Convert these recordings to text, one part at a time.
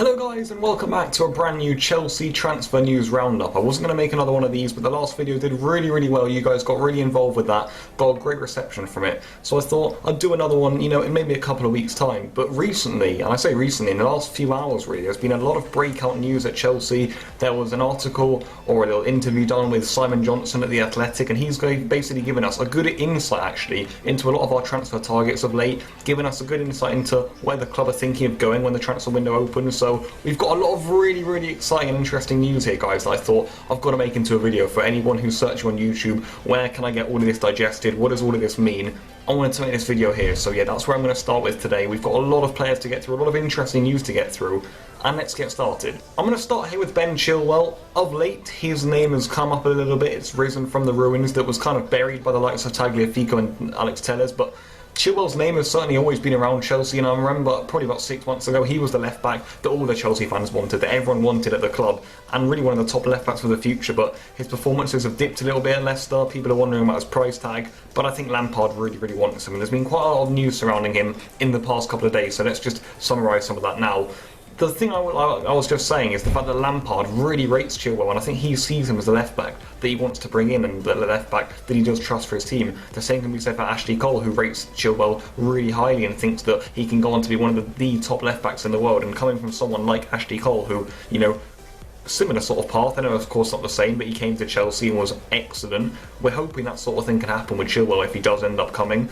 Hello guys and welcome back to a brand new Chelsea transfer news roundup. I wasn't going to make another one of these, but the last video did really well. You guys got really involved with that, got a great reception from it. So I thought I'd do another one, in maybe a couple of weeks time. But recently, and I say recently, in the last few hours really, there's been a lot of breakout news at Chelsea. There was an article or a little interview done with Simon Johnson at The Athletic, and he's basically given us a good insight actually into a lot of our transfer targets of late, giving us a good insight into where the club are thinking of going when the transfer window opens. So we've got a lot of really exciting and interesting news here, guys, that I thought I've got to make into a video for anyone who's searching on YouTube. Where can I get all of this digested? What does all of this mean? I wanted to make this video here, so yeah, that's where I'm going to start with today. We've got a lot of players to get through, a lot of interesting news to get through, and let's get started. I'm going to start here with Ben Chilwell. Of late, his name has come up a little bit. It's risen from the ruins that was kind of buried by the likes of Tagliafico and Alex Telles, but Chilwell's name has certainly always been around Chelsea, and I remember probably about 6 months ago he was the left back that all the Chelsea fans wanted, that everyone wanted at the club, and really one of the top left backs for the future. But his performances have dipped a little bit at Leicester. People are wondering about his price tag, but I think Lampard really wants him, and there's been quite a lot of news surrounding him in the past couple of days, so let's just summarise some of that now. The thing I was just saying is the fact that Lampard really rates Chilwell, and I think he sees him as the left back that he wants to bring in, and the left back that he does trust for his team. The same can be said for Ashley Cole, who rates Chilwell really highly and thinks that he can go on to be one of the top left backs in the world. And coming from someone like Ashley Cole, who, similar sort of path, I know of course not the same, but he came to Chelsea and was excellent. We're hoping that sort of thing can happen with Chilwell if he does end up coming.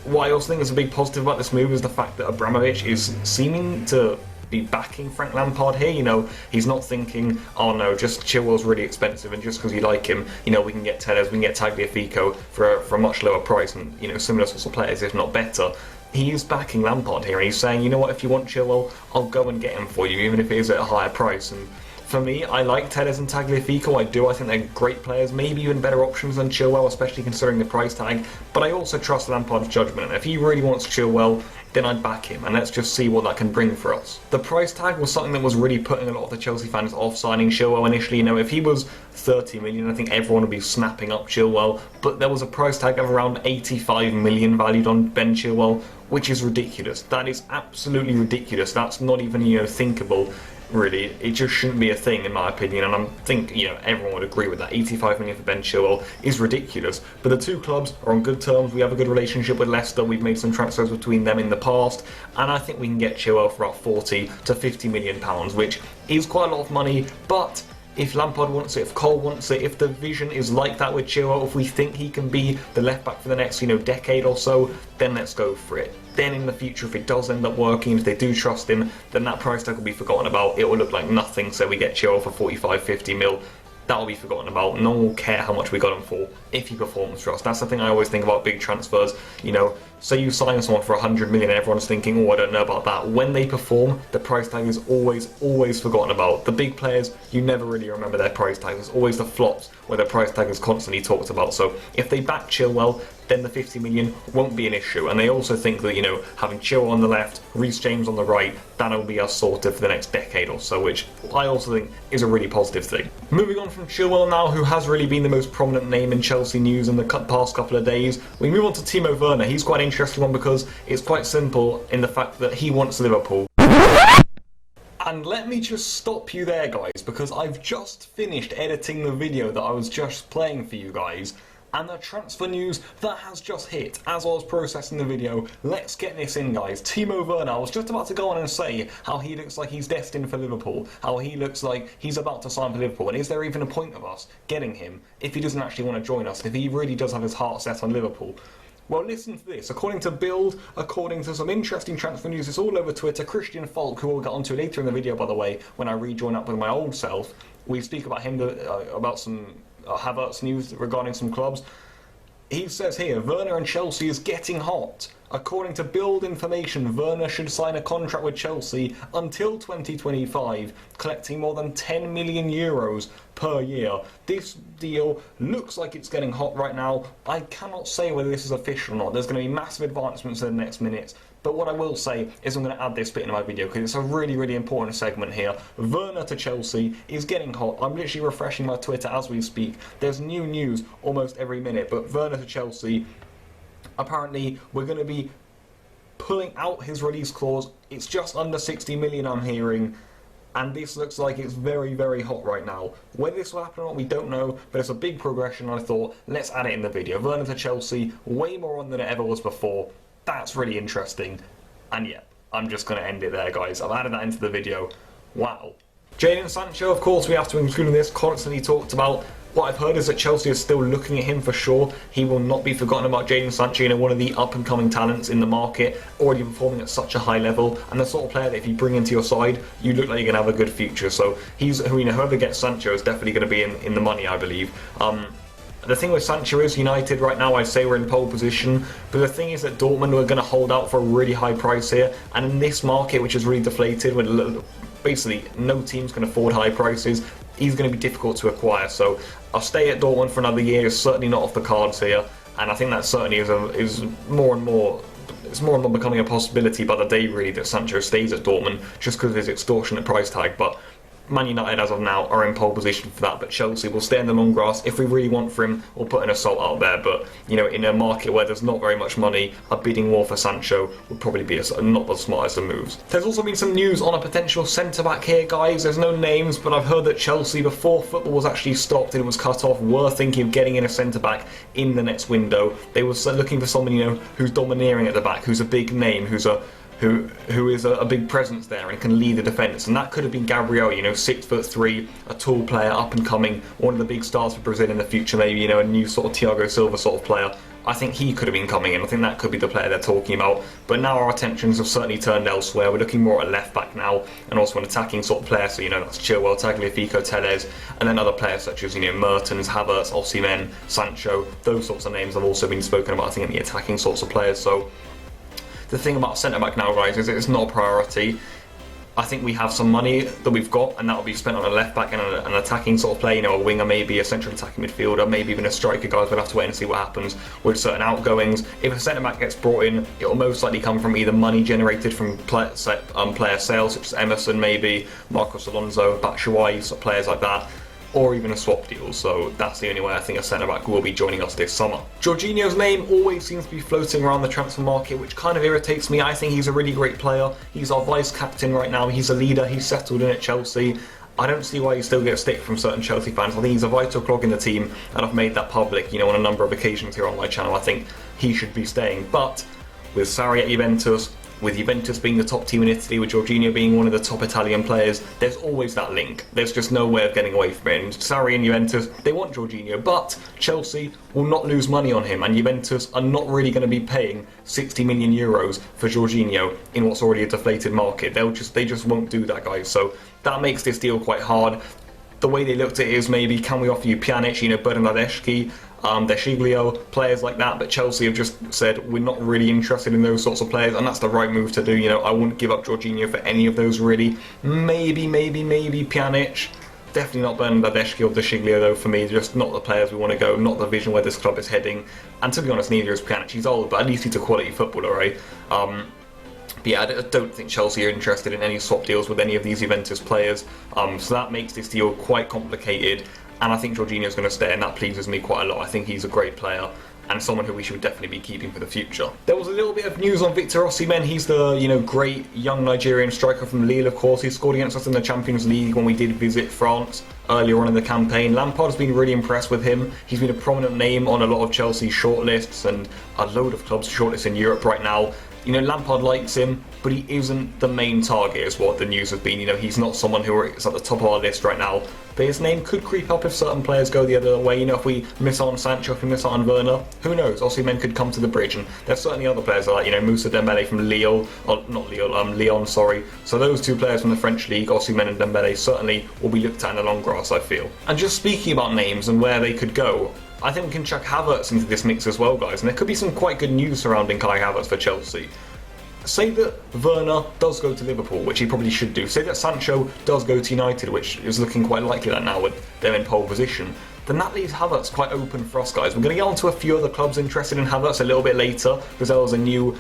What I also think is a big positive about this move is the fact that Abramovich is seeming to be backing Frank Lampard here. He's not thinking, oh no, just Chilwell's really expensive, and just because you like him, we can get Telles, we can get Tagliafico for a much lower price, and similar sorts of players, if not better. He is backing Lampard here, and he's saying, you know what, if you want Chilwell, I'll go and get him for you, even if it is at a higher price. And for me, I like Telles and Tagliafico, I do. I think they're great players, maybe even better options than Chilwell, especially considering the price tag. But I also trust Lampard's judgment, and if he really wants Chilwell, then I'd back him, and let's just see what that can bring for us. The price tag was something that was really putting a lot of the Chelsea fans off signing Chilwell initially. If he was 30 million, I think everyone would be snapping up Chilwell, but there was a price tag of around 85 million valued on Ben Chilwell, which is ridiculous. That is absolutely ridiculous. That's not even, thinkable. Really, it just shouldn't be a thing in my opinion, and I think everyone would agree with that. 85 million for Ben Chilwell is ridiculous, but the two clubs are on good terms. We have a good relationship with Leicester. We've made some transfers between them in the past, and I think we can get Chilwell for about 40 to 50 million pounds, which is quite a lot of money. But if Lampard wants it, if Cole wants it, if the vision is like that with Chilwell, if we think he can be the left back for the next decade or so, then let's go for it. Then in the future, if it does end up working, if they do trust him, then that price tag will be forgotten about. It will look like nothing, so we get Chilwell for 45, 50 mil. That will be forgotten about. No one will care how much we got him for if he performs for us. That's the thing I always think about big transfers. Say you sign someone for 100 million, everyone's thinking, oh, I don't know about that. When they perform, the price tag is always forgotten about. The big players, you never really remember their price tag. It's always the flops where their price tag is constantly talked about. So if they back Chilwell, then the 50 million won't be an issue. And they also think that, having Chilwell on the left, Reece James on the right, that'll be us sorted for the next decade or so, which I also think is a really positive thing. Moving on from Chilwell now, who has really been the most prominent name in Chelsea news in the past couple of days, we move on to Timo Werner. He's quite an interesting one because it's quite simple in the fact that he wants Liverpool. And let me just stop you there, guys, because I've just finished editing the video that I was just playing for you guys, and the transfer news that has just hit as I was processing the video. Let's get this in, guys. Timo Werner, I was just about to go on and say how he looks like he's destined for Liverpool, how he looks like he's about to sign for Liverpool, and is there even a point of us getting him if he doesn't actually want to join us, if he really does have his heart set on Liverpool? Well, listen to this. According to Bild, according to some interesting transfer news, it's all over Twitter. Christian Falk, who we'll get onto later in the video, by the way, when I rejoin up with my old self, we speak about him, about some Havertz news regarding some clubs. He says here, Werner and Chelsea is getting hot. According to Bild information, Werner should sign a contract with Chelsea until 2025, collecting more than 10 million euros per year. This deal looks like it's getting hot right now. I cannot say whether this is official or not. There's going to be massive advancements in the next minutes. But what I will say is I'm going to add this bit in my video because it's a really important segment here. Werner to Chelsea is getting hot. I'm literally refreshing my Twitter as we speak. There's new news almost every minute, but Werner to Chelsea, apparently we're going to be pulling out his release clause. It's just under 60 million, I'm hearing. And this looks like it's very, very hot right now. Whether this will happen or not, we don't know, but it's a big progression. I thought, let's add it in the video. Werner to Chelsea, way more on than it ever was before. That's really interesting. And yeah, I'm just going to end it there, guys. I've added that into the video. Wow. Jadon Sancho, of course, we have to include in this, constantly talked about. What I've heard is that Chelsea is still looking at him for sure. He will not be forgotten about. Jadon Sancho, one of the up-and-coming talents in the market, already performing at such a high level, and the sort of player that if you bring into your side, you look like you're going to have a good future. So whoever gets Sancho is definitely going to be in the money, I believe. The thing with Sancho is United right now, I'd say we're in pole position, but the thing is that Dortmund are going to hold out for a really high price here, and in this market, which is really deflated, with basically no teams can afford high prices, he's going to be difficult to acquire. So I'll stay at Dortmund for another year. It's certainly not off the cards here, and I think that certainly is more and more. It's more and more becoming a possibility by the day, really, that Sancho stays at Dortmund just because of his extortionate price tag. But Man United, as of now, are in pole position for that, but Chelsea will stay in the long grass. If we really want for him, we'll put an assault out there, but in a market where there's not very much money, a bidding war for Sancho would probably be not the smartest of moves. There's also been some news on a potential centre-back here, guys. There's no names, but I've heard that Chelsea, before football was actually stopped and it was cut off, were thinking of getting in a centre-back in the next window. They were looking for someone, who's domineering at the back, who's a big name, who is a big presence there and can lead the defence, and that could have been Gabriel, 6'3", a tall player, up and coming, one of the big stars for Brazil in the future, maybe, a new sort of Thiago Silva sort of player. I think he could have been coming in. I think that could be the player they're talking about. But now our attentions have certainly turned elsewhere. We're looking more at left back now, and also an attacking sort of player. So that's Chilwell, Tagliafico, Telles, and then other players such as Mertens, Havertz, Osimhen, Sancho. Those sorts of names have also been spoken about, I think, in the attacking sorts of players. So the thing about centre-back now, guys, is it's not a priority. I think we have some money that we've got, and that will be spent on a left-back and an attacking sort of play, a winger maybe, a central attacking midfielder, maybe even a striker, guys. We'll have to wait and see what happens with certain outgoings. If a centre-back gets brought in, it will most likely come from either money generated from player sales, such as Emerson maybe, Marcos Alonso, Batshuayi, players like that, or even a swap deal. So that's the only way I think a centre-back will be joining us this summer. Jorginho's name always seems to be floating around the transfer market, which kind of irritates me. I think he's a really great player. He's our vice-captain right now. He's a leader. He's settled in at Chelsea. I don't see why he still gets stick from certain Chelsea fans. I think he's a vital cog in the team, and I've made that public, on a number of occasions here on my channel. I think he should be staying. But with Sarri at Juventus, with Juventus being the top team in Italy, with Jorginho being one of the top Italian players, there's always that link. There's just no way of getting away from it. And Sarri and Juventus, they want Jorginho, but Chelsea will not lose money on him, and Juventus are not really going to be paying 60 million euros for Jorginho in what's already a deflated market. They just won't do that, guys. So that makes this deal quite hard. The way they looked at it is maybe, can we offer you Pjanic, Bernardeschi, Deschiglio, players like that, but Chelsea have just said we're not really interested in those sorts of players, and that's the right move to do. I wouldn't give up Jorginho for any of those really. Maybe Pjanic, definitely not Bernardeschi or Deschiglio though. For me, just not the players we want to go, not the vision where this club is heading. And to be honest, neither is Pjanic. He's old, but at least he's a quality footballer, right? But yeah, I don't think Chelsea are interested in any swap deals with any of these Juventus players, so that makes this deal quite complicated, and I think Jorginho's going to stay, and that pleases me quite a lot. I think he's a great player, and someone who we should definitely be keeping for the future. There was a little bit of news on Victor Osimhen. He's the great young Nigerian striker from Lille, of course. He scored against us in the Champions League when we did visit France earlier on in the campaign. Lampard's been really impressed with him. He's been a prominent name on a lot of Chelsea shortlists and a load of clubs' shortlists in Europe right now. Lampard likes him, but he isn't the main target, is what the news has been. He's not someone who is at the top of our list right now. But his name could creep up if certain players go the other way. If we miss out on Sancho, if we miss out on Werner, who knows? Osimhen could come to the bridge, and there's certainly other players like Moussa Dembele from Lyon, sorry. So those two players from the French league, Osimhen and Dembele, certainly will be looked at in the long grass, I feel. And just speaking about names and where they could go, I think we can chuck Havertz into this mix as well, guys, and there could be some quite good news surrounding Kai Havertz for Chelsea. Say that Werner does go to Liverpool, which he probably should do. Say that Sancho does go to United, which is looking quite likely that now with them in pole position. Then that leaves Havertz quite open for us, guys. We're going to get on to a few other clubs interested in Havertz a little bit later, because there was a new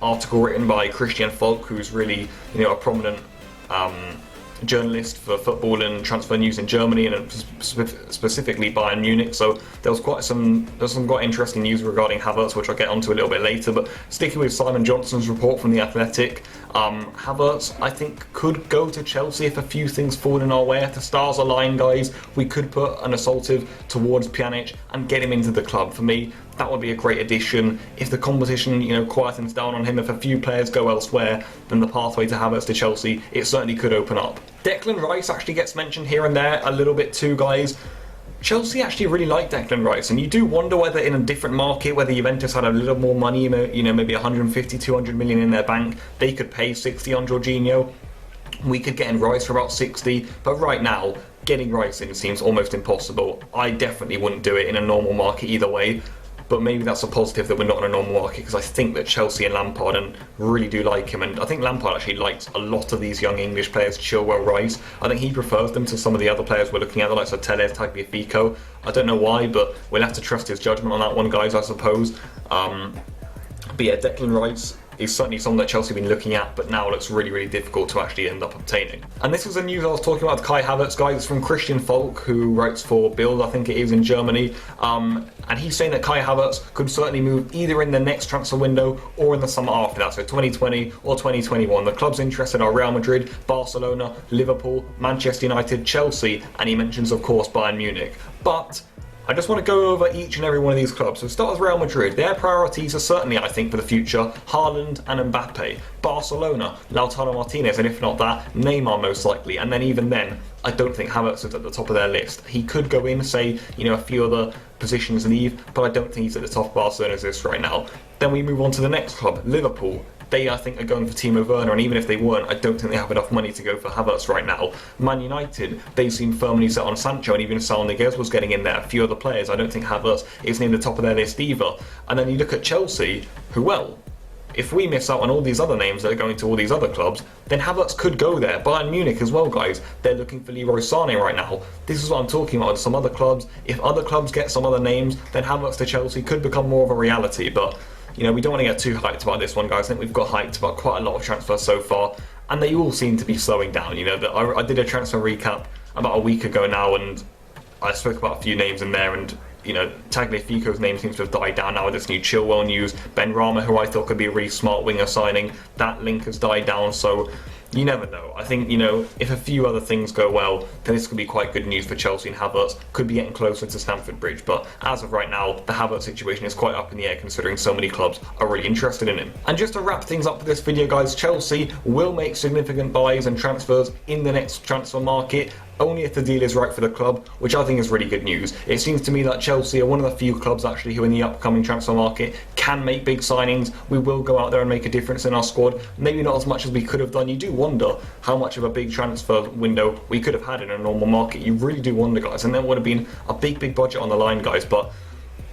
article written by Christian Falk, who's really, a prominent journalist for football and transfer news in Germany, and specifically Bayern Munich. So there was some quite interesting news regarding Havertz, which I'll get onto a little bit later. But sticking with Simon Johnson's report from The Athletic, Havertz, I think, could go to Chelsea if a few things fall in our way. If the stars align, guys, we could put an assaultive towards Pjanic and get him into the club. For me, that would be a great addition. If the competition, quietens down on him, if a few players go elsewhere, then the pathway to Havertz to Chelsea, it certainly could open up. Declan Rice actually gets mentioned here and there a little bit too, guys. Chelsea actually really like Declan Rice, and you do wonder whether in a different market, whether Juventus had a little more money, maybe 150, 200 million in their bank, they could pay 60 on Jorginho. We could get in Rice for about 60, but right now, getting Rice in seems almost impossible. I definitely wouldn't do it in a normal market either way. But maybe that's a positive that we're not in a normal market, because I think that Chelsea and Lampard really do like him, and I think Lampard actually likes a lot of these young English players, Chilwell, Rice. I think he prefers them to some of the other players we're looking at, the likes of Telles, Tagliafico. I don't know why, but we'll have to trust his judgment on that one, guys, I suppose. But yeah, Declan Rice is certainly someone that Chelsea have been looking at, but now looks really, really difficult to actually end up obtaining. And this was the news I was talking about, Kai Havertz, guys. It's from Christian Falk, who writes for Bild, I think it is, in Germany. And he's saying that Kai Havertz could certainly move either in the next transfer window or in the summer after that, so 2020 or 2021. The clubs interested are Real Madrid, Barcelona, Liverpool, Manchester United, Chelsea, and he mentions, of course, Bayern Munich. But I just want to go over each and every one of these clubs. So start with Real Madrid. Their priorities are certainly, I think, for the future, Haaland and Mbappe. Barcelona, Lautaro Martinez, and if not that, Neymar most likely. And then even then, I don't think Havertz is at the top of their list. He could go in, say, a few other positions leave, but I don't think he's at the top of Barcelona's list right now. Then we move on to the next club, Liverpool. They, I think, are going for Timo Werner, and even if they weren't, I don't think they have enough money to go for Havertz right now. Man United, they seem firmly set on Sancho, and even if Saul Niguez was getting in there, a few other players, I don't think Havertz is near the top of their list either. And then you look at Chelsea, who, well, if we miss out on all these other names that are going to all these other clubs, then Havertz could go there. Bayern Munich as well, guys. They're looking for Leroy Sané right now. This is what I'm talking about with some other clubs. If other clubs get some other names, then Havertz to Chelsea could become more of a reality, but we don't want to get too hyped about this one, guys. I think we've got hyped about quite a lot of transfers so far, and they all seem to be slowing down. I did a transfer recap about a week ago now, and I spoke about a few names in there, and Tagliafico's name seems to have died down now with this new Chilwell news. Ben Rama, who I thought could be a really smart winger signing, that link has died down, so you never know. I think, if a few other things go well, then this could be quite good news for Chelsea, and Havertz could be getting closer to Stamford Bridge. But as of right now, the Havertz situation is quite up in the air, considering so many clubs are really interested in him. And just to wrap things up for this video, guys, Chelsea will make significant buys and transfers in the next transfer market, only if the deal is right for the club, which I think is really good news. It seems to me that Chelsea are one of the few clubs actually who in the upcoming transfer market can make big signings. We will go out there and make a difference in our squad. Maybe not as much as we could have done. You do wonder how much of a big transfer window we could have had in a normal market. You really do wonder, guys, and there would have been a big budget on the line, guys. But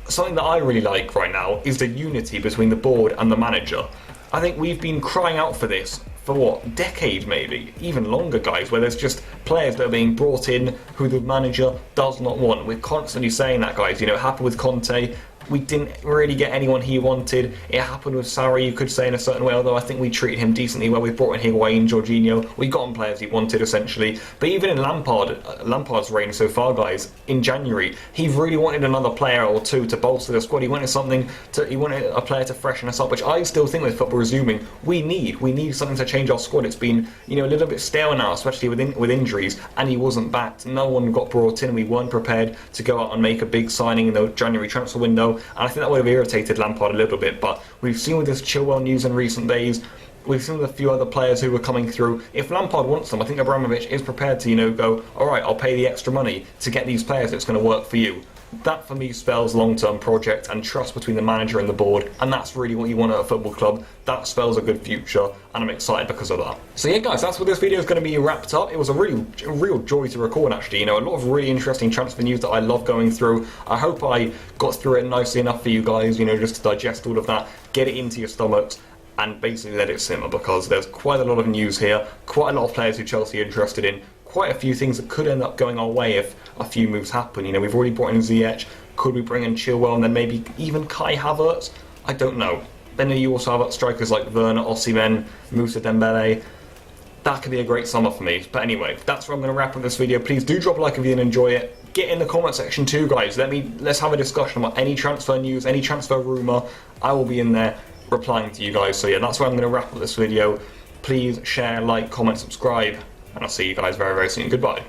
something that I really like right now is the unity between the board and the manager. I think we've been crying out for this for what, decade maybe, even longer, guys, where there's just players that are being brought in who the manager does not want. We're constantly saying that, guys. It happened with Conte. We didn't really get anyone he wanted. It happened with Sarri, you could say, in a certain way, although I think we treated him decently well. We brought in Higuain, Jorginho. We got him players he wanted, essentially. But even in Lampard's reign so far, guys, in January, he really wanted another player or two to bolster the squad. He wanted a player to freshen us up, which I still think with football resuming, we need something to change our squad. It's been, a little bit stale now, especially with injuries, and he wasn't backed. No one got brought in. We weren't prepared to go out and make a big signing in the January transfer window. And I think that would have irritated Lampard a little bit, but we've seen with this Chilwell news in recent days, we've seen with a few other players who were coming through. If Lampard wants them, I think Abramovich is prepared to, go, alright, I'll pay the extra money to get these players that's going to work for you. That for me spells long-term project and trust between the manager and the board, and that's really what you want at a football club. That spells a good future, and I'm excited because of that. So yeah, guys, that's what this video is going to be wrapped up. It was a real joy to record, actually. A lot of really interesting transfer news that I love going through. I hope I got through it nicely enough for you guys, just to digest all of that, get it into your stomachs, and basically let it simmer, because there's quite a lot of news here, quite a lot of players who Chelsea are interested in, quite a few things that could end up going our way if a few moves happen. We've already brought in Ziyech. Could we bring in Chilwell and then maybe even Kai Havertz? I don't know. Then you also have strikers like Werner, Osimhen, Moussa Dembele. that could be a great summer for me. But anyway, that's where I'm going to wrap up this video. Please do drop a like if you did enjoy it. Get in the comment section too, guys. Let's have a discussion about any transfer news, any transfer rumour. I will be in there replying to you guys. So yeah, that's where I'm going to wrap up this video. Please share, like, comment, subscribe, and I'll see you guys very, very soon. Goodbye.